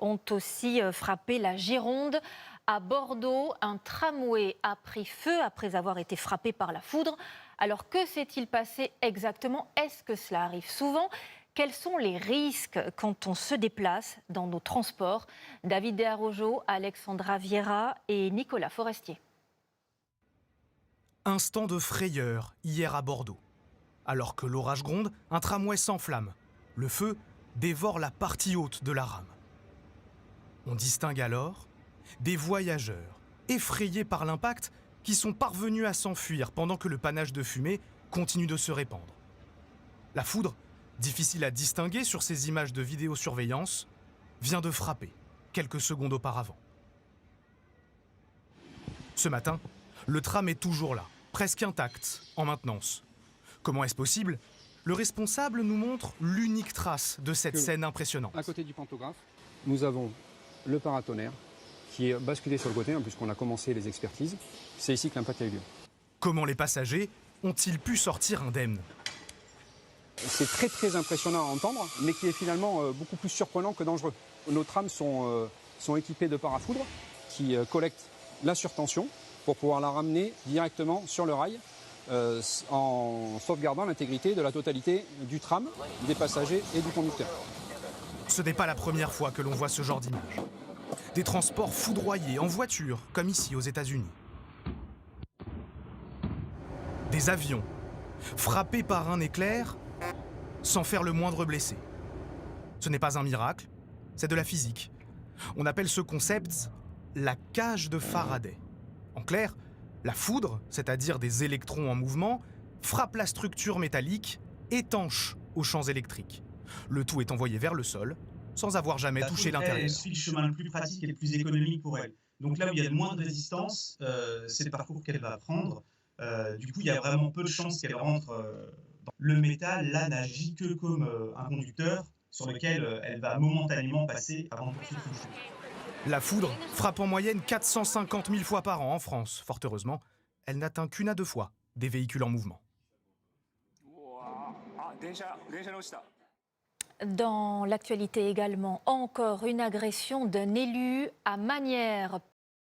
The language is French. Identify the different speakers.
Speaker 1: Ont aussi frappé la Gironde. À Bordeaux, un tramway a pris feu après avoir été frappé par la foudre. Alors que s'est-il passé exactement? Est-ce que cela arrive souvent? Quels sont les risques quand on se déplace dans nos transports? David Desarrojo, Alexandra Vieira et Nicolas Forestier.
Speaker 2: Instant de frayeur hier à Bordeaux. Alors que l'orage gronde, un tramway s'enflamme. Le feu dévore la partie haute de la rame. On distingue alors des voyageurs, effrayés par l'impact, qui sont parvenus à s'enfuir pendant que le panache de fumée continue de se répandre. La foudre, difficile à distinguer sur ces images de vidéosurveillance, vient de frapper quelques secondes auparavant. Ce matin, le tram est toujours là, presque intact, en maintenance. Comment est-ce possible? Le responsable nous montre l'unique trace de cette scène impressionnante.
Speaker 3: À côté du pantographe, nous avons le paratonnerre qui est basculé sur le côté, puisqu'on a commencé les expertises. C'est ici que l'impact a eu lieu.
Speaker 2: Comment les passagers ont-ils pu sortir indemnes?
Speaker 3: C'est très impressionnant à entendre, mais qui est finalement beaucoup plus surprenant que dangereux. Nos trams sont équipés de parafoudres qui collectent la surtension pour pouvoir la ramener directement sur le rail en sauvegardant l'intégrité de la totalité du tram, des passagers et du conducteur.
Speaker 2: Ce n'est pas la première fois que l'on voit ce genre d'image. Des transports foudroyés en voiture, comme ici aux États-Unis. Des avions frappés par un éclair sans faire le moindre blessé. Ce n'est pas un miracle, c'est de la physique. On appelle ce concept la cage de Faraday. En clair, la foudre, c'est-à-dire des électrons en mouvement, frappe la structure métallique étanche aux champs électriques. Le tout est envoyé vers le sol, sans avoir jamais touché l'intérieur.
Speaker 4: Elle suit le chemin le plus pratique et le plus économique pour elle. Donc là où il y a le moins de résistance, c'est le parcours qu'elle va prendre. Du coup, il y a vraiment peu de chances qu'elle rentre dans le métal. Là, n'agit que comme un conducteur sur lequel elle va momentanément passer avant de poursuivre son chemin.
Speaker 2: La foudre frappe en moyenne 450 000 fois par an en France. Fort heureusement, elle n'atteint qu'une à deux fois des véhicules en mouvement.
Speaker 1: Dans l'actualité également, encore une agression d'un élu à Magnières.